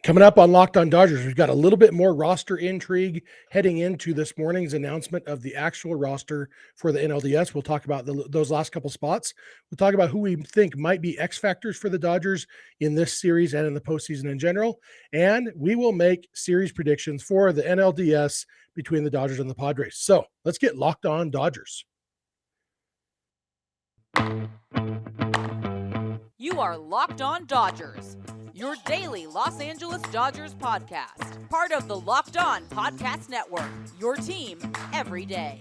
Coming up on Locked On Dodgers, we've got a little bit more roster intrigue heading into this morning's announcement of the actual roster for the NLDS. We'll talk about those last couple spots. We'll talk about who we think might be X factors for the Dodgers in this series and in the postseason in general. And we will make series predictions for the NLDS between the Dodgers and the Padres. So let's get Locked On Dodgers. You are Locked On Dodgers, your daily Los Angeles Dodgers podcast. Part of the Locked On Podcast Network, your team every day.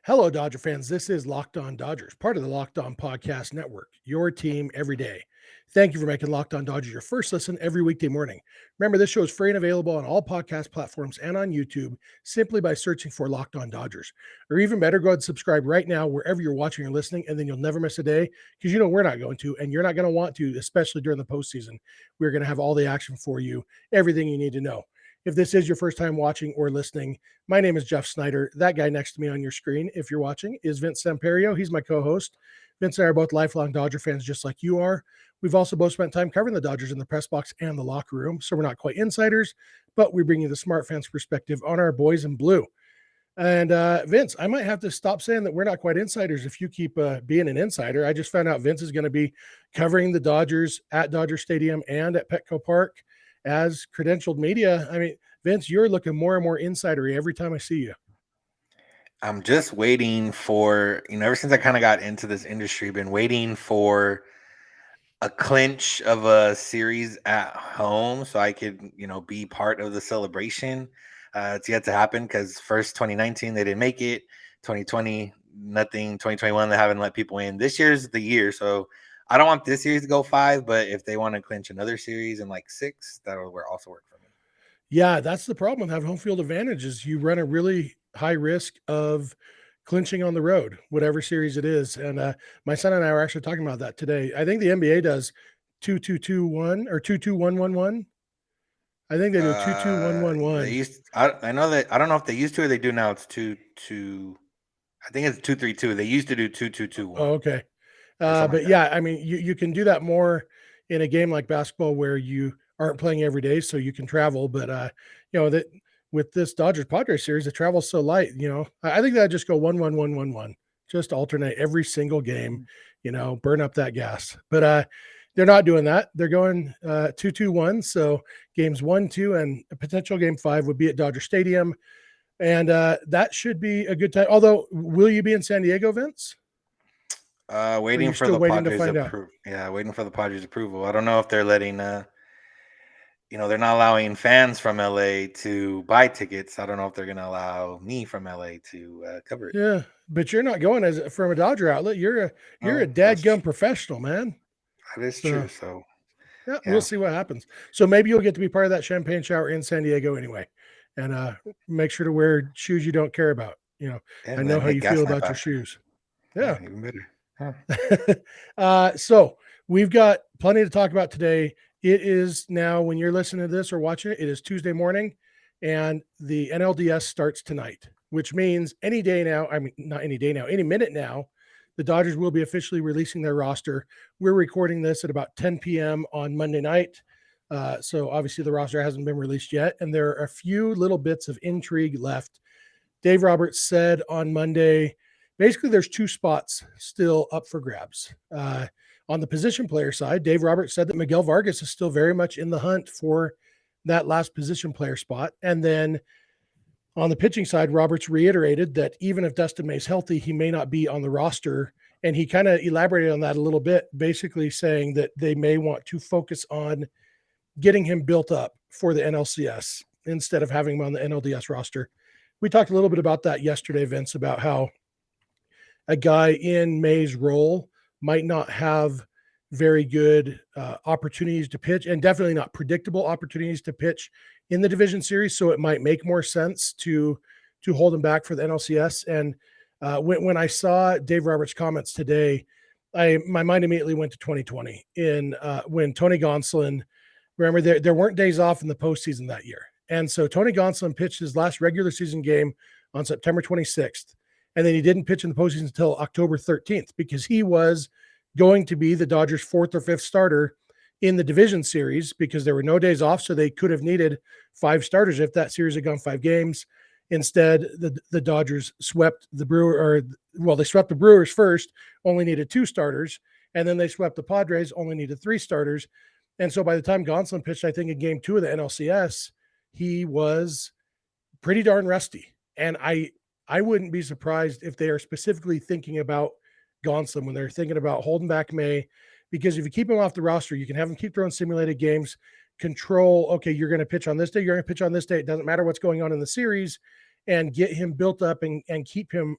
Hello, Dodger fans. This is Locked On Dodgers, part of the Locked On Podcast Network, your team every day. Thank you for making Locked On Dodgers your first listen every weekday morning. Remember, this show is free and available on all podcast platforms and on YouTube simply by searching for Locked On Dodgers. Or even better, go ahead and subscribe right now wherever you're watching or listening, and then you'll never miss a day because you know we're not going to, and you're not going to want to, especially during the postseason. We're going to have all the action for you, everything you need to know. If this is your first time watching or listening, my name is Jeff Snider. That guy next to me on your screen, if you're watching, is Vince Samperio. He's my co-host. Vince and I are both lifelong Dodger fans just like you are. We've also both spent time covering the Dodgers in the press box and the locker room, so we're not quite insiders, but we bring you the smart fans perspective on our boys in blue. And Vince, I might have to stop saying that we're not quite insiders if you keep being an insider. I just found out Vince is going to be covering the Dodgers at Dodger Stadium and at Petco Park as credentialed media. I mean, Vince, you're looking more and more insidery every time I see you. I'm just waiting for, ever since I kind of got into this industry, been waiting for a clinch of a series at home so I could, be part of the celebration. It's yet to happen because first 2019, they didn't make it. 2020, nothing. 2021, they haven't let people in. This year's the year. So I don't want this series to go 5, but if they want to clinch another series in like 6, that'll also work for me. Yeah, that's the problem with having home field advantage is you run a really high risk of clinching on the road, whatever series it is. And my son and I were actually talking about that today. I think the NBA does 2-2-2-1 or 2-2-1-1-1. I think they do 2-2-1-1-1. They used. I know that. I don't know if they used to or they do now. It's 2-2. I think it's 2-3-2. They used to do 2-2-2-1. Oh, okay. But yeah, I mean, you can do that more in a game like basketball where you aren't playing every day, so you can travel. But that with this Dodgers Padres series, the travel's so light. I think that just go 1-1-1-1-1, just alternate every single game. Burn up that gas. But they're not doing that. They're going 2-2-1. So games 1, 2, and a potential game 5 would be at Dodger Stadium, and that should be a good time. Although, will you be in San Diego, Vince? Waiting for the Padres approval. Yeah, waiting for the Padres approval. I don't know if they're letting they're not allowing fans from LA to buy tickets. I don't know if they're going to allow me from LA to cover it. Yeah, but you're not going from a Dodger outlet. You're a dadgum professional, man. That is true. So yeah, we'll see what happens. So maybe you'll get to be part of that champagne shower in San Diego anyway, and make sure to wear shoes you don't care about. I know how you feel about your shoes. Yeah, even better. So we've got plenty to talk about today. It is now, when you're listening to this or watching it, it is Tuesday morning, and the NLDS starts tonight, which means any day now, not any day now, any minute now, the Dodgers will be officially releasing their roster. We're recording this at about 10 p.m. on Monday night. So obviously the roster hasn't been released yet, and there are a few little bits of intrigue left. Dave Roberts said on Monday, basically, there's 2 spots still up for grabs. On the position player side, Dave Roberts said that Miguel Vargas is still very much in the hunt for that last position player spot. And then on the pitching side, Roberts reiterated that even if Dustin May's healthy, he may not be on the roster. And he kind of elaborated on that a little bit, basically saying that they may want to focus on getting him built up for the NLCS instead of having him on the NLDS roster. We talked a little bit about that yesterday, Vince, about how a guy in May's role might not have very good opportunities to pitch, and definitely not predictable opportunities to pitch in the division series. So it might make more sense to hold him back for the NLCS. And when I saw Dave Roberts' comments today, my mind immediately went to 2020 when Tony Gonsolin, remember there weren't days off in the postseason that year. And so Tony Gonsolin pitched his last regular season game on September 26th. And then he didn't pitch in the postseason until October 13th because he was going to be the Dodgers' fourth or fifth starter in the division series because there were no days off. So they could have needed 5 starters if that series had gone 5 games. Instead, the Dodgers swept the they swept the Brewers first, only needed 2 starters. And then they swept the Padres, only needed 3 starters. And so by the time Gonsolin pitched, I think in game 2 of the NLCS, he was pretty darn rusty. And I wouldn't be surprised if they are specifically thinking about Gonsolin when they're thinking about holding back May, because if you keep him off the roster, you can have him keep throwing simulated games, control, okay, you're going to pitch on this day, you're going to pitch on this day. It doesn't matter what's going on in the series, and get him built up and keep him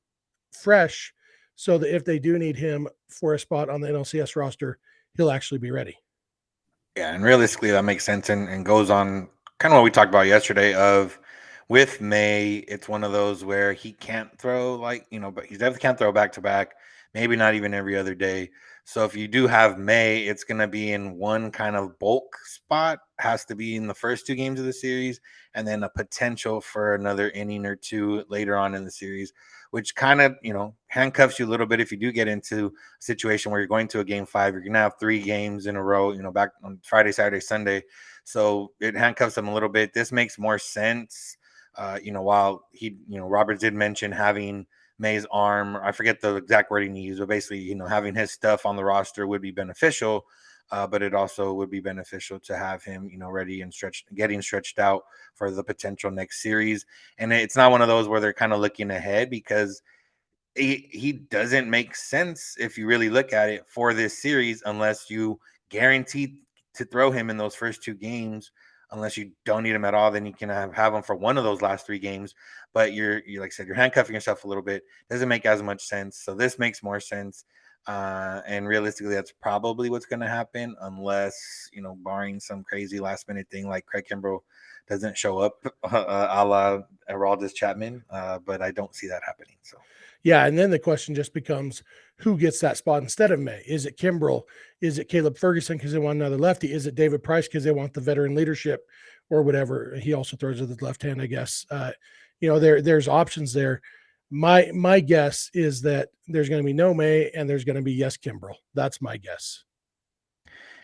fresh so that if they do need him for a spot on the NLCS roster, he'll actually be ready. Yeah, and realistically, that makes sense and goes on kind of what we talked about yesterday of with May, it's one of those where he can't throw but he definitely can't throw back to back, maybe not even every other day. So if you do have May, it's going to be in one kind of bulk spot, has to be in the first 2 games of the series, and then a potential for another inning or 2 later on in the series, which kind of, handcuffs you a little bit if you do get into a situation where you're going to a game 5, you're going to have 3 games in a row, back on Friday, Saturday, Sunday. So it handcuffs them a little bit. This makes more sense. While Roberts did mention having May's arm, I forget the exact wording he used, but basically, having his stuff on the roster would be beneficial. But it also would be beneficial to have him, ready and getting stretched out for the potential next series. And it's not one of those where they're kind of looking ahead, because he doesn't make sense if you really look at it for this series, unless you guarantee to throw him in those first 2 games. Unless you don't need him at all, then you can have him for one of those last 3 games. But you're like I said, you're handcuffing yourself a little bit. Doesn't make as much sense. So this makes more sense. And realistically, that's probably what's going to happen, unless, barring some crazy last minute thing like Craig Kimbrell doesn't show up a la Aroldis Chapman. But I don't see that happening. So. Yeah, and then the question just becomes who gets that spot instead of May? Is it Kimbrell? Is it Caleb Ferguson because they want another lefty? Is it David Price because they want the veteran leadership or whatever? He also throws with his left hand, I guess. There's options there. My guess is that there's going to be no May and there's going to be yes Kimbrell. That's my guess.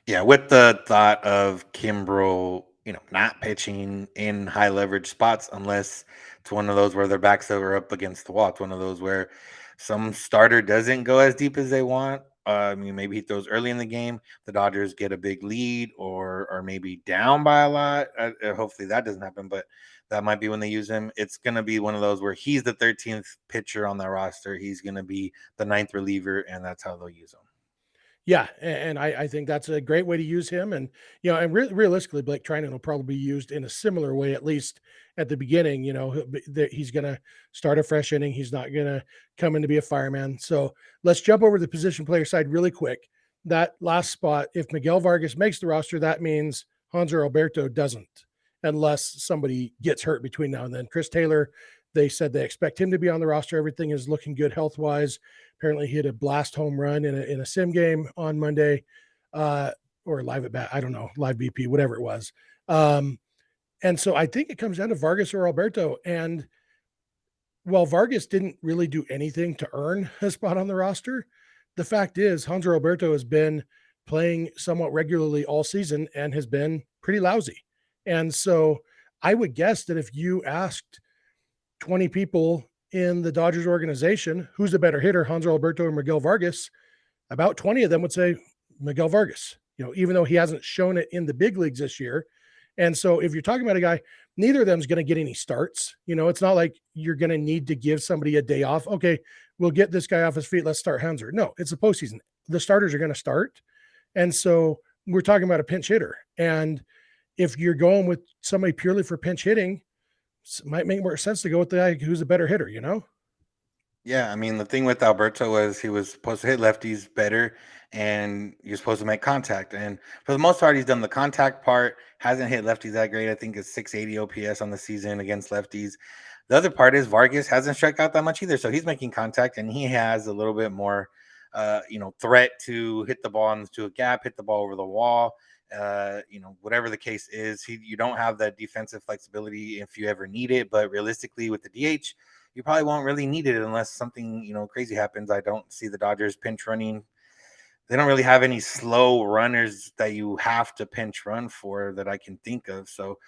Yeah, with the thought of Kimbrell, not pitching in high leverage spots unless it's one of those where their backs are up against the wall. It's one of those where some starter doesn't go as deep as they want. Maybe he throws early in the game, the Dodgers get a big lead or maybe down by a lot. Hopefully that doesn't happen, but that might be when they use him. It's going to be one of those where he's the 13th pitcher on that roster. He's going to be the 9th reliever, and that's how they'll use him. Yeah, and I think that's a great way to use him. And, realistically, Blake Trinan will probably be used in a similar way, at least at the beginning. He's going to start a fresh inning. He's not going to come in to be a fireman. So let's jump over to the position player side really quick. That last spot, if Miguel Vargas makes the roster, that means Hanser Alberto doesn't, unless somebody gets hurt between now and then. Chris Taylor, they said they expect him to be on the roster. Everything is looking good health-wise. Apparently he hit a blast home run in a sim game on Monday, or live at bat. I don't know, live BP, whatever it was. And so I think it comes down to Vargas or Alberto. And while Vargas didn't really do anything to earn a spot on the roster, the fact is Hanser Alberto has been playing somewhat regularly all season and has been pretty lousy. And so I would guess that if you asked 20 people in the Dodgers organization, who's a better hitter, Hanser Alberto or Miguel Vargas, about 20 of them would say Miguel Vargas, even though he hasn't shown it in the big leagues this year. And so if you're talking about a guy, neither of them is going to get any starts. It's not like you're going to need to give somebody a day off. Okay, we'll get this guy off his feet. Let's start Hanser. No, it's the postseason. The starters are going to start. And so we're talking about a pinch hitter. And if you're going with somebody purely for pinch hitting, it might make more sense to go with the guy who's a better hitter, Yeah, the thing with Alberto was he was supposed to hit lefties better, and you're supposed to make contact. And for the most part, he's done the contact part, hasn't hit lefties that great. I think it's 680 OPS on the season against lefties. The other part is Vargas hasn't struck out that much either, so he's making contact, and he has a little bit more, threat to hit the ball into a gap, hit the ball over the wall. Whatever the case is, you don't have that defensive flexibility if you ever need it. But realistically, with the DH, you probably won't really need it unless something, crazy happens. I don't see the Dodgers pinch running. They don't really have any slow runners that you have to pinch run for that I can think of. So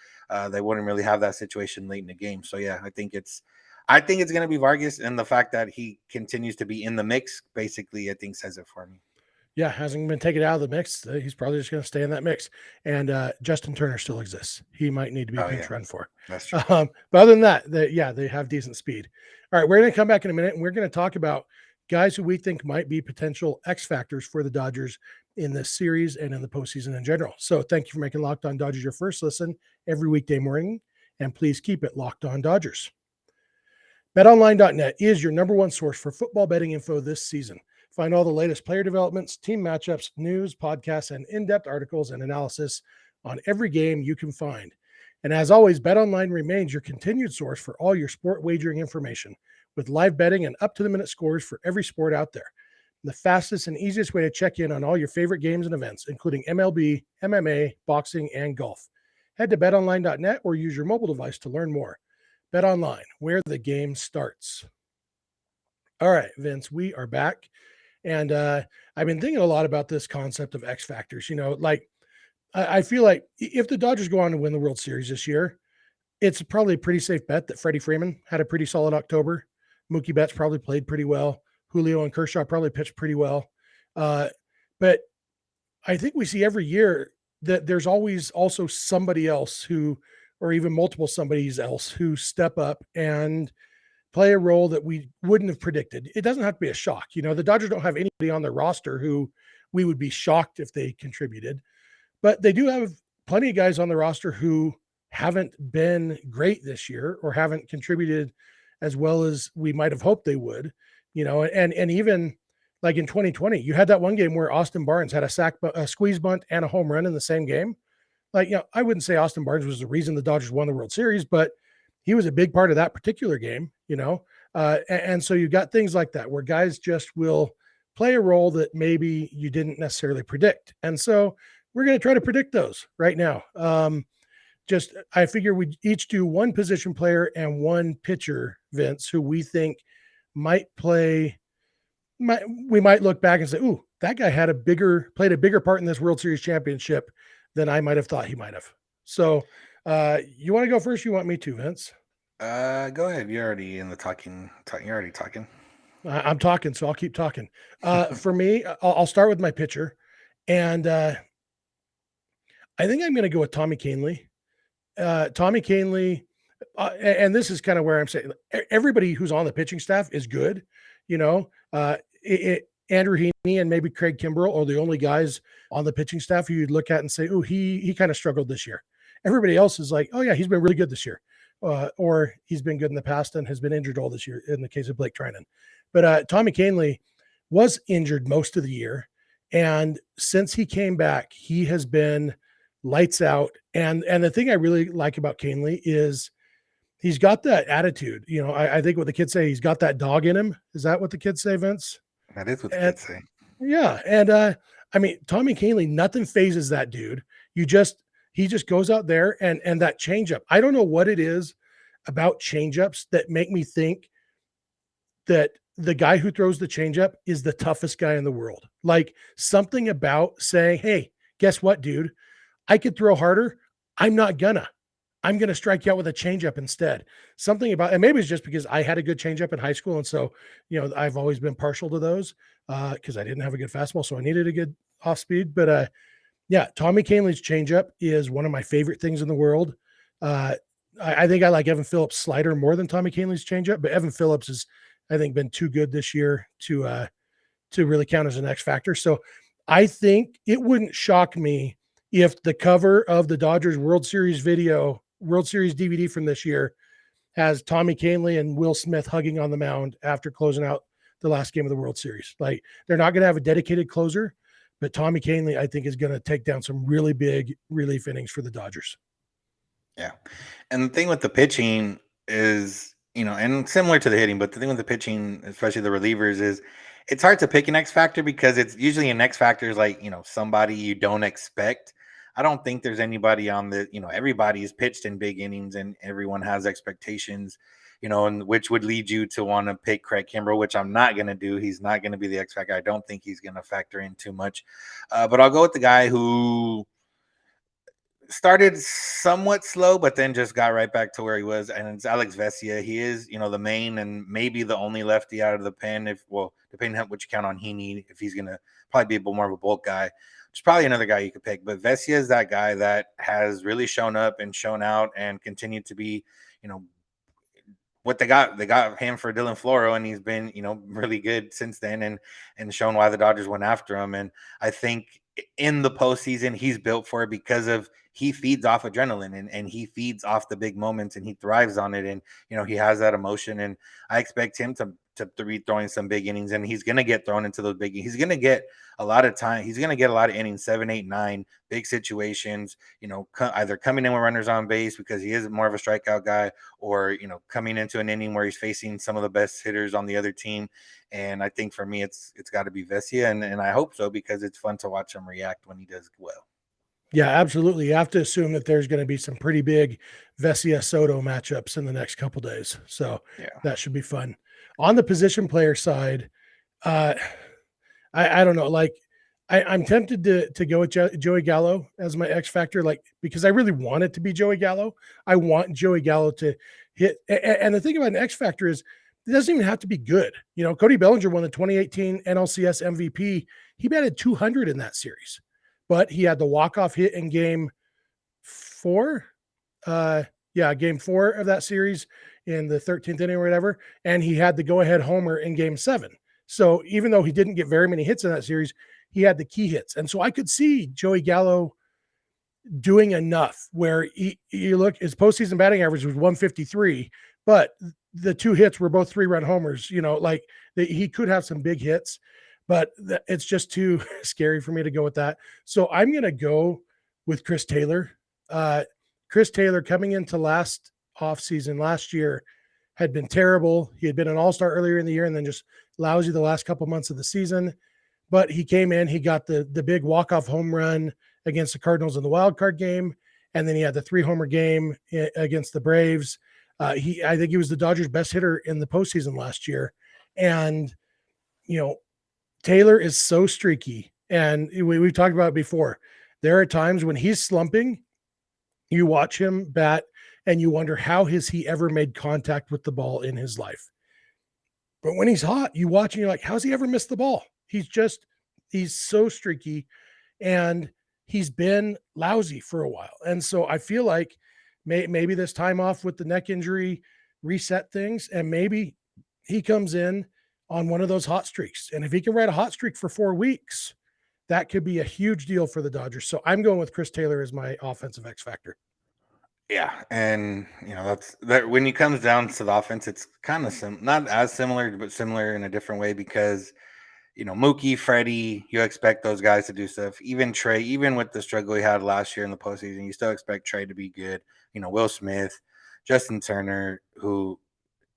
they wouldn't really have that situation late in the game. So yeah, I think it's going to be Vargas, and the fact that he continues to be in the mix, basically, I think says it for me. Yeah, hasn't been taken out of the mix. He's probably just going to stay in that mix. And Justin Turner still exists. He might need to be pinch run for. That's true. But other than that, they have decent speed. All right, we're going to come back in a minute, and we're going to talk about guys who we think might be potential X factors for the Dodgers in this series and in the postseason in general. So thank you for making Locked On Dodgers your first listen every weekday morning, and please keep it Locked On Dodgers. BetOnline.net is your number one source for football betting info this season. Find all the latest player developments, team matchups, news, podcasts, and in-depth articles and analysis on every game you can find. And as always, BetOnline remains your continued source for all your sport wagering information, with live betting and up-to-the-minute scores for every sport out there. The fastest and easiest way to check in on all your favorite games and events, including MLB, MMA, boxing, and golf. Head to betonline.net or use your mobile device to learn more. BetOnline, where the game starts. All right, Vince, we are back. And I've been thinking a lot about this concept of X factors. I feel like if the Dodgers go on to win the World Series this year, it's probably a pretty safe bet that Freddie Freeman had a pretty solid October. Mookie Betts probably played pretty well. Julio and Kershaw probably pitched pretty well. But I think we see every year that there's always also somebody else who, or even multiple somebodies else who step up and play a role that we wouldn't have predicted. It doesn't have to be a shock. The Dodgers don't have anybody on their roster who we would be shocked if they contributed, but they do have plenty of guys on the roster who haven't been great this year or haven't contributed as well as we might have hoped they would, and even like in 2020, you had that one game where Austin Barnes had a squeeze bunt and a home run in the same game. I wouldn't say Austin Barnes was the reason the Dodgers won the World Series, but he was a big part of that particular game, and so you got things like that where guys just will play a role that maybe you didn't necessarily predict. And so we're going to try to predict those right now. I figure we each do one position player and one pitcher, Vince, who we think might play. We might look back and say, "Ooh, that guy played a bigger part in this World Series championship than I might have thought he might have." So, you want to go first? You want me to, Vince? Go ahead. You're already in the talking. You're already talking. I'm talking, so I'll keep talking. For me, I'll start with my pitcher, and I think I'm going to go with Tommy Kahnle. Tommy Kahnle, and this is kind of where I'm saying everybody who's on the pitching staff is good. Andrew Heaney and maybe Craig Kimbrell are the only guys on the pitching staff who you'd look at and say, "Oh, he kind of struggled this year." Everybody else is like, "Oh yeah, he's been really good this year," or he's been good in the past and has been injured all this year. In the case of Blake Trinan, but Tommy Kahnle was injured most of the year, and since he came back, he has been lights out. And the thing I really like about Kahnle is he's got that attitude. I think what the kids say, he's got that dog in him. Is that what the kids say, Vince? That is what the kids say. Yeah. And Tommy Kahnle, nothing phases that dude. He just goes out there and that changeup. I don't know what it is about changeups that make me think that the guy who throws the changeup is the toughest guy in the world. Like something about saying, "Hey, guess what, dude? I could throw harder. I'm going to strike you out with a changeup instead." Something about, and maybe it's just because I had a good changeup in high school. And so, I've always been partial to those because I didn't have a good fastball. So I needed a good off speed. But Tommy Kahnle's changeup is one of my favorite things in the world. I think I like Evan Phillips' slider more than Tommy Kahnle's changeup, but Evan Phillips has, I think, been too good this year to really count as an X factor. So I think it wouldn't shock me if the cover of the Dodgers World Series DVD from this year has Tommy Kahnle and Will Smith hugging on the mound after closing out the last game of the World Series. Like, they're not going to have a dedicated closer, but Tommy Kahnle, I think, is going to take down some really big relief innings for the Dodgers. Yeah. And the thing with the pitching is, and similar to the hitting, but the thing with the pitching, especially the relievers, is it's hard to pick an X factor because it's usually an X factor is like, somebody you don't expect. I don't think there's anybody on the, everybody is pitched in big innings and everyone has expectations. and which would lead you to want to pick Craig Kimbrell, which I'm not going to do. He's not going to be the X factor. I don't think he's going to factor in too much. But I'll go with the guy who started somewhat slow, but then just got right back to where he was, and it's Alex Vesia. He is, the main and maybe the only lefty out of the pen. Depending on what you count on Heaney, if he's gonna probably be a bit more of a bulk guy, there's probably another guy you could pick. But Vesia is that guy that has really shown up and shown out and continued to be, what they got him for Dylan Floro, and he's been, really good since then, and shown why the Dodgers went after him. And I think in the postseason, he's built for it because he feeds off adrenaline and he feeds off the big moments and he thrives on it. And, he has that emotion, and I expect him to be throwing some big innings, and he's going to get thrown into those big, he's going to get a lot of time. He's going to get a lot of innings, 7, 8, 9 big situations, either coming in with runners on base because he is more of a strikeout guy, or, coming into an inning where he's facing some of the best hitters on the other team. And I think for me, it's got to be Vesia, and I hope so, because it's fun to watch him react when he does well. Yeah, absolutely. You have to assume that there's going to be some pretty big Vesia Soto matchups in the next couple days. So that should be fun. On the position player side, I don't know. Like, I'm tempted to go with Joey Gallo as my X factor, because I really want it to be Joey Gallo. I want Joey Gallo to hit. And the thing about an X factor is it doesn't even have to be good. Cody Bellinger won the 2018 NLCS MVP. He batted 200 in that series, but he had the walk-off hit in game 4. Game 4 of that series in the 13th inning or whatever. And he had the go-ahead homer in game 7. So even though he didn't get very many hits in that series, he had the key hits. And so I could see Joey Gallo doing enough where you look, his postseason batting average was 153, but the 2 hits were both 3-run homers. He could have some big hits, but it's just too scary for me to go with that. So I'm going to go with Chris Taylor. Chris Taylor, coming into last year, had been terrible. He had been an all-star earlier in the year and then just lousy the last couple months of the season. But he came in, he got the big walk-off home run against the Cardinals in the wild card game, and then he had the 3-homer game against the Braves. I think he was the Dodgers' best hitter in the postseason last year. And, Taylor is so streaky, and we've talked about it before. There are times when he's slumping, you watch him bat, and you wonder, how has he ever made contact with the ball in his life? But when he's hot, you watch and you're like, how's he ever missed the ball? He's so streaky, and he's been lousy for a while. And so I feel like maybe this time off with the neck injury reset things, and maybe he comes in on one of those hot streaks. And if he can ride a hot streak for 4 weeks, that could be a huge deal for the Dodgers. So I'm going with Chris Taylor as my offensive X factor. Yeah, and that's that. When it comes down to the offense, it's kind of not as similar, but similar in a different way, because Mookie, Freddie, you expect those guys to do stuff. Even Trey, even with the struggle he had last year in the postseason, you still expect Trey to be good. Will Smith, Justin Turner, who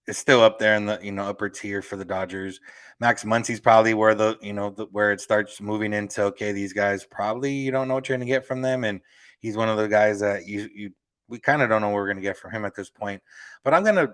is still up there in the upper tier for the Dodgers. Max Muncy's probably where where it starts moving into, okay, these guys probably you don't know what you're going to get from them, and he's one of the guys that we kind of don't know what we're going to get from him at this point. But I'm going to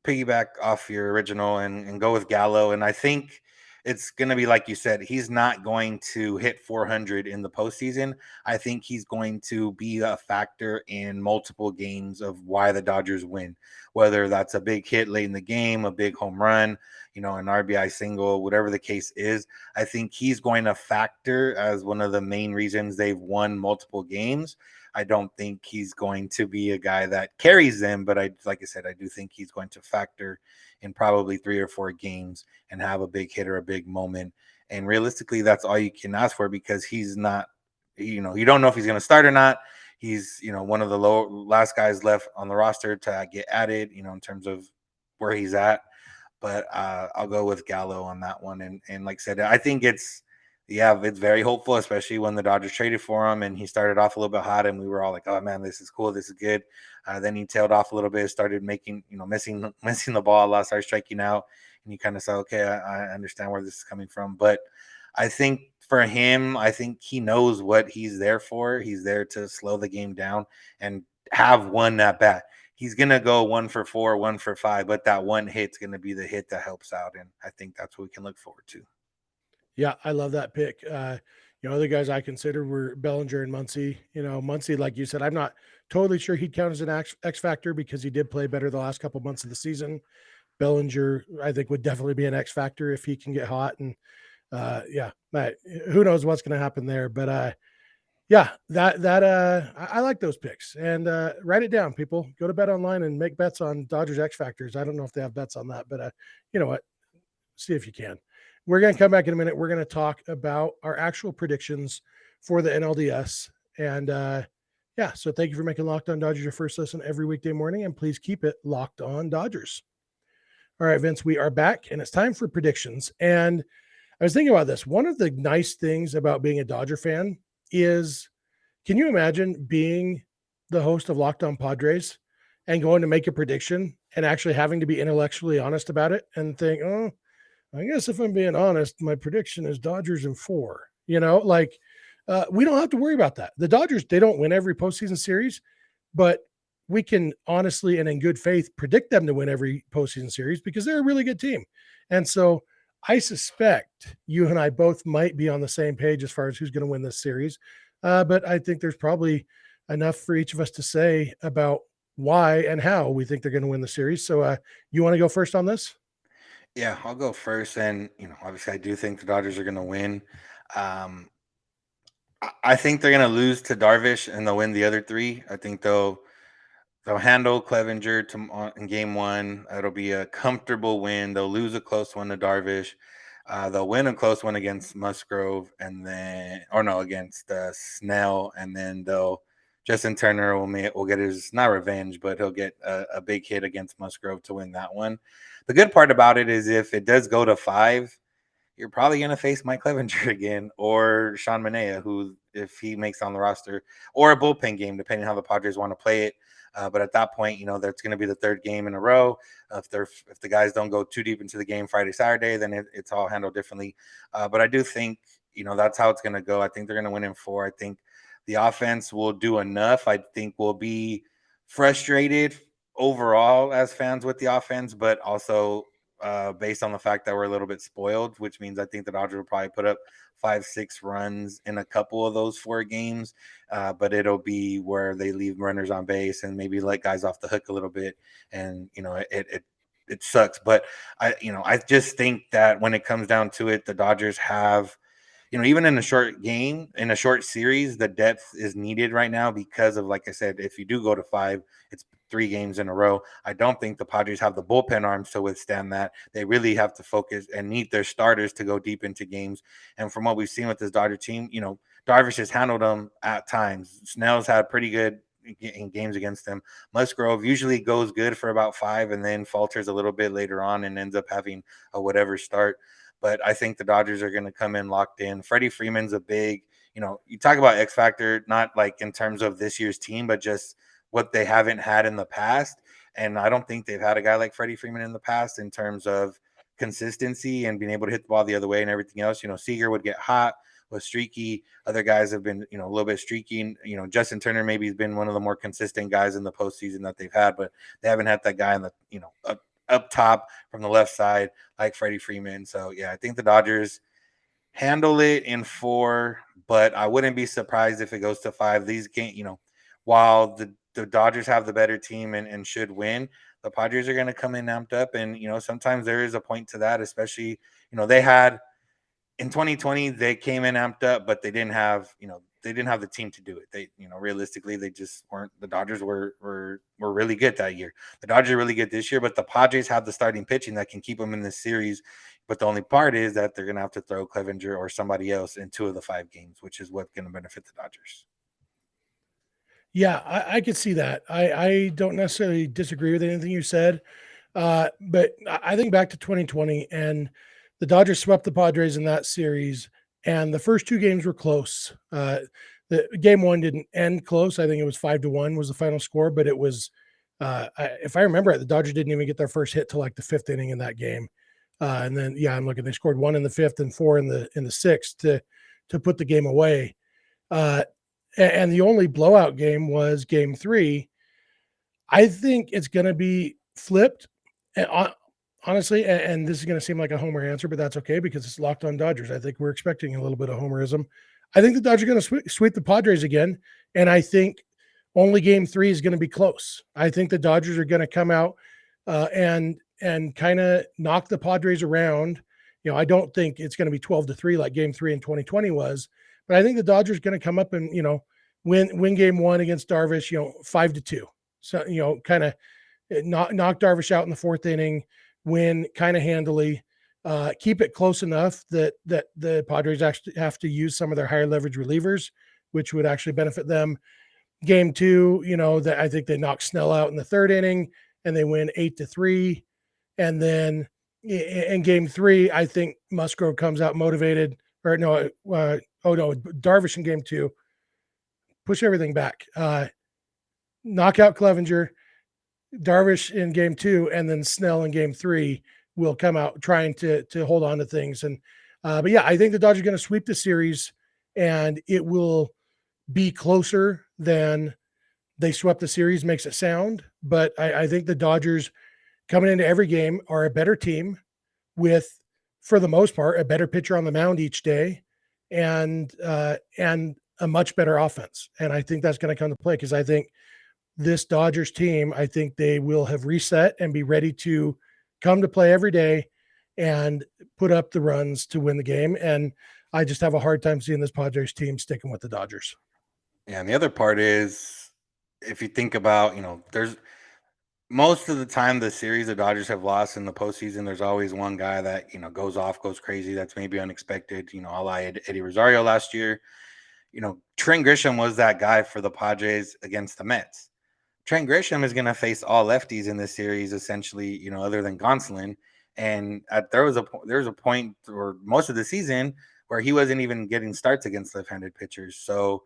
piggyback off your original and go with Gallo, and I think it's going to be like you said. He's not going to hit 400 in the postseason. I think he's going to be a factor in multiple games of why the Dodgers win, whether that's a big hit late in the game, a big home run, an RBI single, whatever the case is. I think he's going to factor as one of the main reasons they've won multiple games. I don't think he's going to be a guy that carries them, but like I said, I do think he's going to factor in probably 3 or 4 games and have a big hit or a big moment. And realistically, that's all you can ask for, because he's not, you don't know if he's going to start or not. He's, one of the last guys left on the roster to get added, in terms of where he's at. But I'll go with Gallo on that one. And like I said, I think it's very hopeful, especially when the Dodgers traded for him and he started off a little bit hot and we were all like, oh man, this is cool. This is good. Then he tailed off a little bit, started making, missing the ball a lot, started striking out. And you kind of say, okay, I understand where this is coming from. But I think for him, I think he knows what he's there for. He's there to slow the game down and have one at bat. he's going to go 1 for 4, 1 for 5, but that one hit's going to be the hit that helps out. And I think that's what we can look forward to. Yeah, I love that pick. Other guys I considered were Bellinger and Muncy. Muncy, like you said, I'm not totally sure he'd count as an X factor because he did play better the last couple months of the season. Bellinger, I think, would definitely be an X factor if he can get hot. And who knows what's going to happen there. But I like those picks. And write it down, people. Go to BetOnline and make bets on Dodgers X factors. I don't know if they have bets on that, but you know what? See if you can. We're going to come back in a minute. We're going to talk about our actual predictions for the NLDS. And so thank you for making Locked On Dodgers your first listen every weekday morning. And please keep it Locked On Dodgers. All right, Vince, we are back and it's time for predictions. And I was thinking about this. One of the nice things about being a Dodger fan is, can you imagine being the host of Locked On Padres and going to make a prediction and actually having to be intellectually honest about it and think, oh, I guess if I'm being honest, my prediction is Dodgers in 4. We don't have to worry about that. The Dodgers, they don't win every postseason series, but we can honestly and in good faith predict them to win every postseason series because they're a really good team. And so I suspect you and I both might be on the same page as far as who's going to win this series. But I think there's probably enough for each of us to say about why and how we think they're going to win the series. So you want to go first on this? Yeah, I'll go first. And, obviously I do think the Dodgers are going to win. I think they're going to lose to Darvish and they'll win the other 3. I think they'll handle Clevenger in game 1. It'll be a comfortable win. They'll lose a close one to Darvish. They'll win a close one against Musgrove against Snell. And then Justin Turner will get his, not revenge, but he'll get a big hit against Musgrove to win that one. The good part about it is if it does go to 5, you're probably going to face Mike Clevenger again or Sean Manaea, who, if he makes on the roster, or a bullpen game, depending on how the Padres want to play it. But at that point, that's going to be the 3rd game in a row. If the guys don't go too deep into the game Friday, Saturday, then it's all handled differently. But I do think, that's how it's going to go. I think they're going to win in 4. I think the offense will do enough. I think we'll be frustrated overall as fans with the offense, but also based on the fact that we're a little bit spoiled, which means I think the Dodgers will probably put up 5-6 runs in a couple of those 4 games. But it'll be where they leave runners on base and maybe let guys off the hook a little bit. And, it sucks. But I just think that when it comes down to it, the Dodgers have, even in a short game, in a short series, the depth is needed right now because of, like I said, if you do go to 5, it's 3 games in a row. I don't think the Padres have the bullpen arms to withstand that. They really have to focus and need their starters to go deep into games. And from what we've seen with this Dodger team, Darvish has handled them at times. Snell's had pretty good in games against them. Musgrove usually goes good for about 5 and then falters a little bit later on and ends up having a whatever start. But I think the Dodgers are going to come in locked in. Freddie Freeman's a big, you talk about X factor, not like in terms of this year's team, but just what they haven't had in the past. And I don't think they've had a guy like Freddie Freeman in the past in terms of consistency and being able to hit the ball the other way and everything else. Seager would get hot, was streaky. Other guys have been, a little bit streaky. Justin Turner maybe has been one of the more consistent guys in the postseason that they've had, but they haven't had that guy in the, up top from the left side like Freddie Freeman. So yeah, I think the Dodgers handle it in 4, but I wouldn't be surprised if it goes to 5. These games, while the Dodgers have the better team and should win, the Padres are going to come in amped up. And, sometimes there is a point to that, especially, they had in 2020, they came in amped up, but they didn't have the team to do it. They, realistically, they just weren't. The Dodgers were really good that year. The Dodgers are really good this year, but the Padres have the starting pitching that can keep them in this series. But the only part is that they're going to have to throw Clevenger or somebody else in 2 of the 5 games, which is what's going to benefit the Dodgers. Yeah, I could see that. I don't necessarily disagree with anything you said, but I think back to 2020 and the Dodgers swept the Padres in that series, and the first 2 games were close. The game 1 didn't end close. I think it was 5-1 was the final score, but it was, if I remember it, the Dodgers didn't even get their first hit till like the 5th inning in that game. And then, I'm looking, they scored 1 in the 5th and 4 in the 6th to put the game away. And the only blowout game was game 3. I think it's going to be flipped. And honestly, and this is going to seem like a homer answer, but that's okay because it's Locked On Dodgers. I think we're expecting a little bit of homerism. I think the Dodgers are going to sweep the Padres again, and I think only Game 3 is going to be close. I think the Dodgers are going to come out and kind of knock the Padres around. I don't think it's going to be 12-3 like Game 3 in 2020 was, but I think the Dodgers are going to come up and win Game 1 against Darvish, 5-2. So kind of knock Darvish out in the fourth inning, win kind of handily, keep it close enough that the Padres actually have to use some of their higher leverage relievers, which would actually benefit them. Game 2, that I think they knock Snell out in the third inning and they win 8-3. And then in Game 3, I think Musgrove comes out motivated. Or no, Darvish in Game 2. Push everything back. Knock out Clevenger, Darvish in Game 2, and then Snell in Game 3 will come out trying to hold on to things. And but yeah, I think the Dodgers are going to sweep the series, and it will be closer than they swept the series makes it sound. But I think the Dodgers coming into every game are a better team with, for the most part, a better pitcher on the mound each day, and a much better offense. And I think that's going to come to play because I think this Dodgers team, I think they will have reset and be ready to come to play every day and put up the runs to win the game. And I just have a hard time seeing this Padres team sticking with the Dodgers. Yeah, and the other part is, if you think about, there's most of the time the series the Dodgers have lost in the postseason, there's always one guy that, goes off, goes crazy. That's maybe unexpected, a la Eddie Rosario last year. Trent Grisham was that guy for the Padres against the Mets. Trent Grisham is going to face all lefties in this series, essentially, other than Gonsolin. And there was a point, or most of the season, where he wasn't even getting starts against left-handed pitchers. So,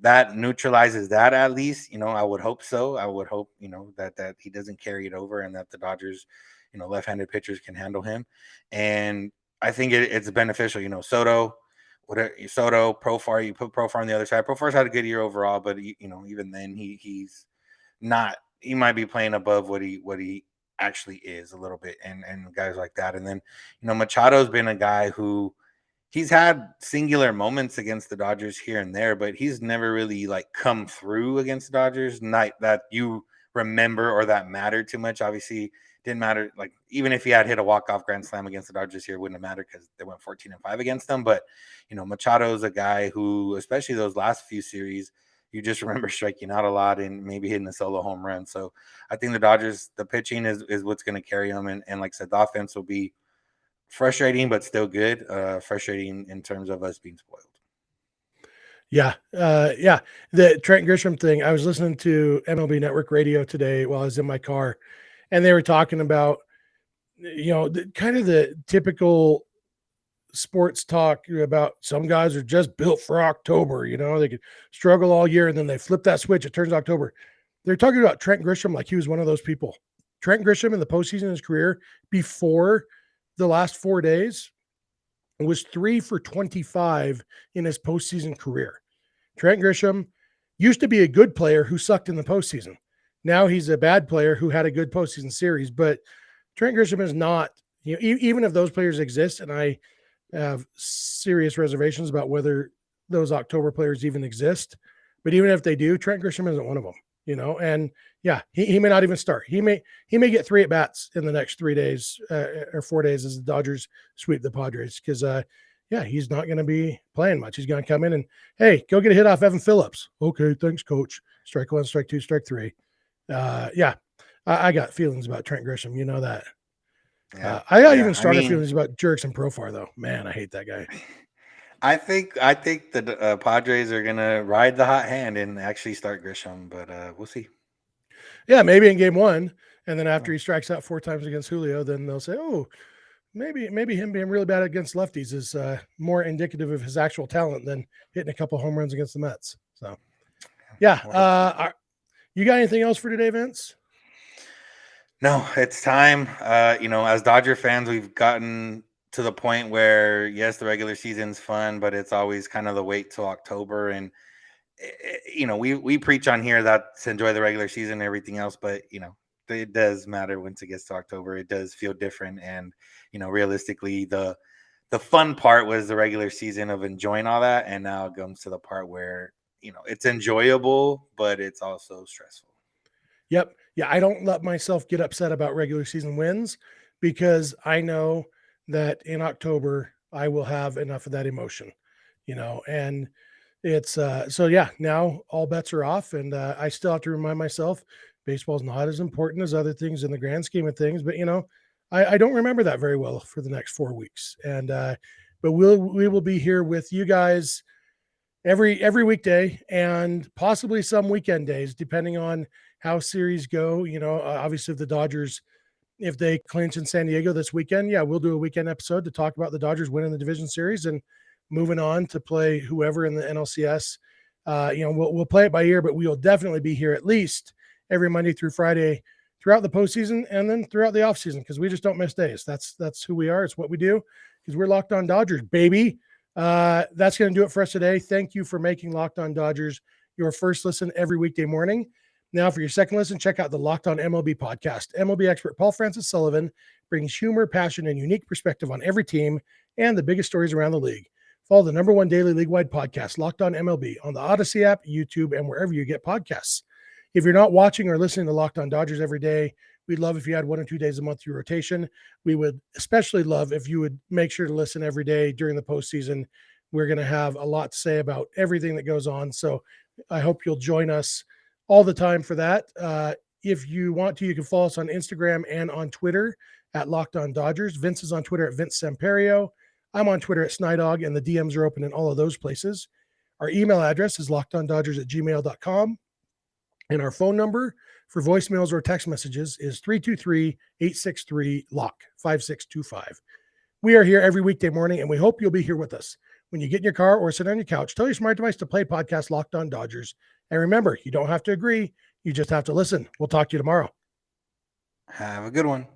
that neutralizes that at least. I would hope so. I would hope, that he doesn't carry it over and that the Dodgers, left-handed pitchers can handle him. And I think it's beneficial. Soto, Profar, you put Profar on the other side. Profar's had a good year overall, but even then he's not. He might be playing above what he actually is a little bit, and guys like that. And then Machado's been a guy who he's had singular moments against the Dodgers here and there, but he's never really come through against the Dodgers, not that you remember or that mattered too much. Obviously, didn't matter. Even if he had hit a walk-off grand slam against the Dodgers here, it wouldn't have mattered because they went 14-5 against them. But Machado's a guy who, especially those last few series, you just remember striking out a lot and maybe hitting a solo home run. So I think the Dodgers, the pitching is what's going to carry them. And like I said, the offense will be frustrating, but still good. Frustrating in terms of us being spoiled. Yeah. The Trent Grisham thing, I was listening to MLB Network radio today while I was in my car, and they were talking about, kind of the typical sports talk about some guys are just built for October. They could struggle all year and then they flip that switch. It turns October. They're talking about Trent Grisham like he was one of those people. Trent Grisham in the postseason in his career before the last 4 days was 3 for 25 in his postseason career. Trent Grisham used to be a good player who sucked in the postseason. Now he's a bad player who had a good postseason series, but Trent Grisham is not, even if those players exist, and I have serious reservations about whether those October players even exist, but even if they do, Trent Grisham isn't one of them, and yeah, he may not even start. He may get 3 at-bats in the next 3 days or 4 days as the Dodgers sweep the Padres because, he's not going to be playing much. He's going to come in and, hey, go get a hit off Evan Phillips. Okay, thanks, coach. Strike 1, strike 2, strike 3. I got feelings about Trent Grisham. You know that. Yeah. I got even stronger feelings about Jurickson Profar, though. Man, I hate that guy. I think the Padres are going to ride the hot hand and actually start Grisham, but we'll see. Yeah, maybe in Game 1, and then after he strikes out 4 times against Julio, then they'll say, oh, maybe him being really bad against lefties is more indicative of his actual talent than hitting a couple home runs against the Mets. So, yeah. You got anything else for today, Vince? No, it's time. As Dodger fans, we've gotten to the point where, yes, the regular season's fun, but it's always kind of the wait till October. And we preach on here that to enjoy the regular season and everything else, but it does matter once it gets to October. It does feel different, and realistically, the fun part was the regular season of enjoying all that, and now it comes to the part where it's enjoyable, but it's also stressful. Yep. Yeah, I don't let myself get upset about regular season wins because I know that in October I will have enough of that emotion, and it's so yeah, now all bets are off, and I still have to remind myself baseball's not as important as other things in the grand scheme of things, but I don't remember that very well for the next 4 weeks. And but we will be here with you guys every weekday and possibly some weekend days, depending on how series go. Obviously, if the Dodgers, if they clinch in San Diego this weekend, yeah, we'll do a weekend episode to talk about the Dodgers winning the division series and moving on to play whoever in the NLCS. We'll play it by ear, but we will definitely be here at least every Monday through Friday throughout the postseason and then throughout the offseason, because we just don't miss days. That's who we are. It's what we do, because we're Locked On Dodgers, baby. That's going to do it for us today. Thank you for making Locked On Dodgers your first listen every weekday morning. Now, for your second listen, check out the Locked On MLB podcast. MLB expert Paul Francis Sullivan brings humor, passion, and unique perspective on every team and the biggest stories around the league. Follow the #1 daily league-wide podcast, Locked On MLB, on the Odyssey app, YouTube, and wherever you get podcasts. If you're not watching or listening to Locked On Dodgers every day, we'd love if you had 1 or 2 days a month through rotation. We would especially love if you would make sure to listen every day during the postseason. We're going to have a lot to say about everything that goes on. So I hope you'll join us all the time for that. If you want to, you can follow us on Instagram and on Twitter at Locked On Dodgers. Vince is on Twitter at Vince Samperio. I'm on Twitter at Snydog, and the DMs are open in all of those places. Our email address is lockedondodgers@gmail.com. And our phone number for voicemails or text messages is 323-863-LOCK-5625. We are here every weekday morning, and we hope you'll be here with us. When you get in your car or sit on your couch, tell your smart device to play podcast Locked On Dodgers. And remember, you don't have to agree. You just have to listen. We'll talk to you tomorrow. Have a good one.